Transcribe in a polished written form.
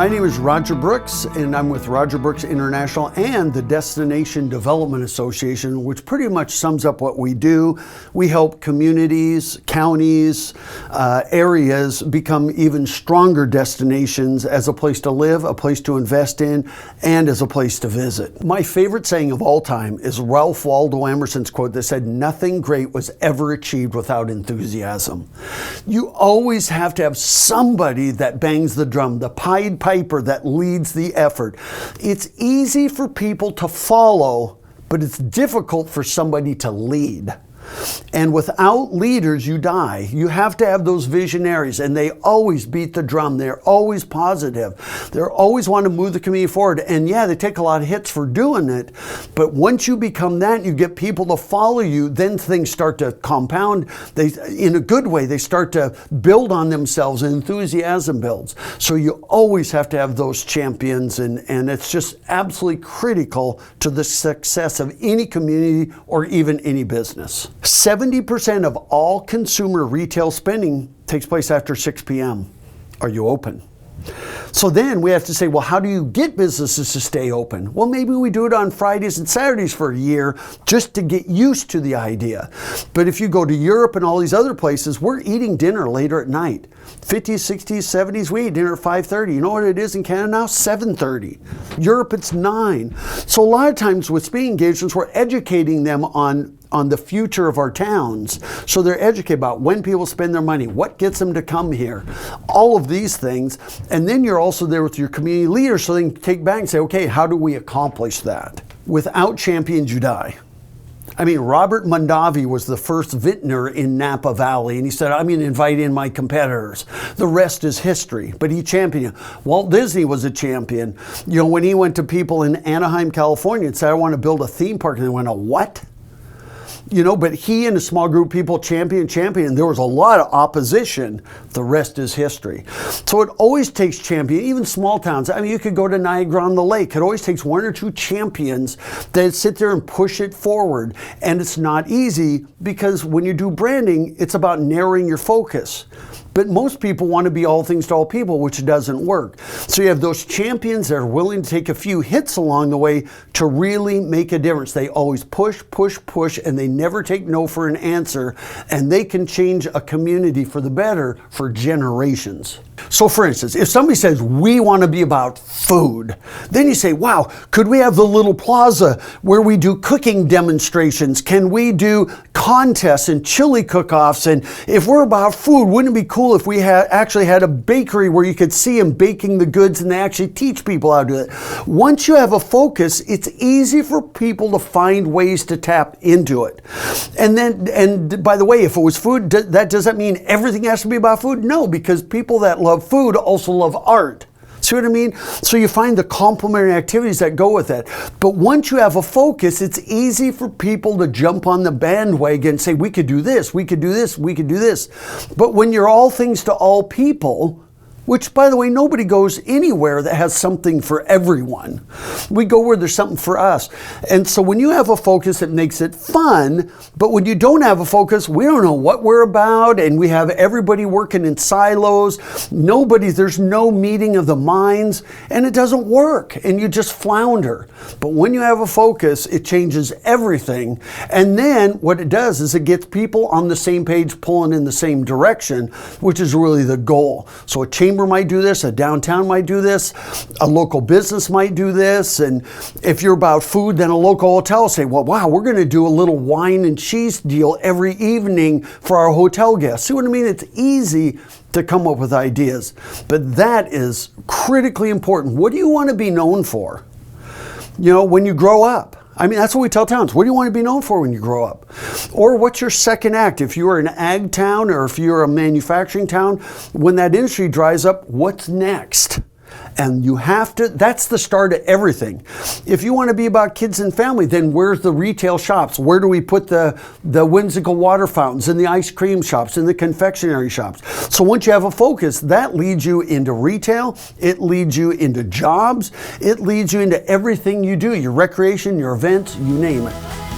My name is Roger Brooks, and I'm with Roger Brooks International and the Destination Development Association, which pretty much sums up what we do. We help communities, counties, areas become even stronger destinations as a place to live, a place to invest in, and as a place to visit. My favorite saying of all time is Ralph Waldo Emerson's quote that said, "Nothing great was ever achieved without enthusiasm." You always have to have somebody that bangs the drum, the Pied Piper that leads the effort. It's easy for people to follow, but it's difficult for somebody to lead. And without leaders, you die. You have to have those visionaries, and they always beat the drum. They're always positive. They're always want to move the community forward. And yeah, they take a lot of hits for doing it, but once you become that, you get people to follow you, then things start to compound. In a good way, they start to build on themselves, and enthusiasm builds. So you always have to have those champions, and it's just absolutely critical to the success of any community or even any business. 70% of all consumer retail spending takes place after 6 p.m. Are you open? So then we have to say, well, how do you get businesses to stay open? Well, maybe we do it on Fridays and Saturdays for a year just to get used to the idea. But if you go to Europe and all these other places, we're eating dinner later at night. 50s, 60s, 70s, we eat dinner at 5:30. You know what it is in Canada now? 7:30. Europe, it's 9. So a lot of times with speaking engagements, we're educating them on the future of our towns. So they're educated about when people spend their money, what gets them to come here, all of these things. And then you're also there with your community leaders so they can take back and say, okay, how do we accomplish that? Without champions, you die. I mean, Robert Mondavi was the first vintner in Napa Valley, and he said, I'm going to invite in my competitors. The rest is history, but he championed. Walt Disney was a champion. You know, when he went to people in Anaheim, California and said, I want to build a theme park, and they went, a what? You know, but he and a small group of people champion. There was a lot of opposition. The rest is history. So it always takes champion, even small towns. I mean, you could go to Niagara-on-the-Lake. It always takes 1 or 2 champions that sit there and push it forward. And it's not easy because when you do branding, it's about narrowing your focus. But most people want to be all things to all people, which doesn't work. So you have those champions that are willing to take a few hits along the way to really make a difference. They always push, and they never take no for an answer. And they can change a community for the better for generations. So for instance, if somebody says, we want to be about food, then you say, wow, could we have the little plaza where we do cooking demonstrations? Can we do contests and chili cook-offs? And if we're about food, wouldn't it be cool if we actually had a bakery where you could see them baking the goods and they actually teach people how to do it? Once you have a focus, it's easy for people to find ways to tap into it. And by the way, if it was food, does that mean everything has to be about food? No, because people that love food also love art. See what I mean? So you find the complementary activities that go with it. But once you have a focus, it's easy for people to jump on the bandwagon and say, we could do this, we could do this, we could do this. But when you're all things to all people, which, by the way, nobody goes anywhere that has something for everyone. We go where there's something for us. And so when you have a focus, it makes it fun. But when you don't have a focus, we don't know what we're about. And we have everybody working in silos. There's no meeting of the minds. And it doesn't work. And you just flounder. But when you have a focus, it changes everything. And then what it does is it gets people on the same page, pulling in the same direction, which is really the goal. So a chamber might do this, a downtown might do this, a local business might do this, and if you're about food, then a local hotel will say, well, wow, we're going to do a little wine and cheese deal every evening for our hotel guests. See what I mean? It's easy to come up with ideas, but that is critically important. What do you want to be known for? You know, when you grow up. I mean, that's what we tell towns. What do you want to be known for when you grow up? Or what's your second act? If you're an ag town or if you're a manufacturing town, when that industry dries up, what's next? And you have to, that's the start of everything. If you want to be about kids and family, then where's the retail shops? Where do we put the whimsical water fountains and the ice cream shops and the confectionery shops? So once you have a focus, that leads you into retail, it leads you into jobs, it leads you into everything you do, your recreation, your events, you name it.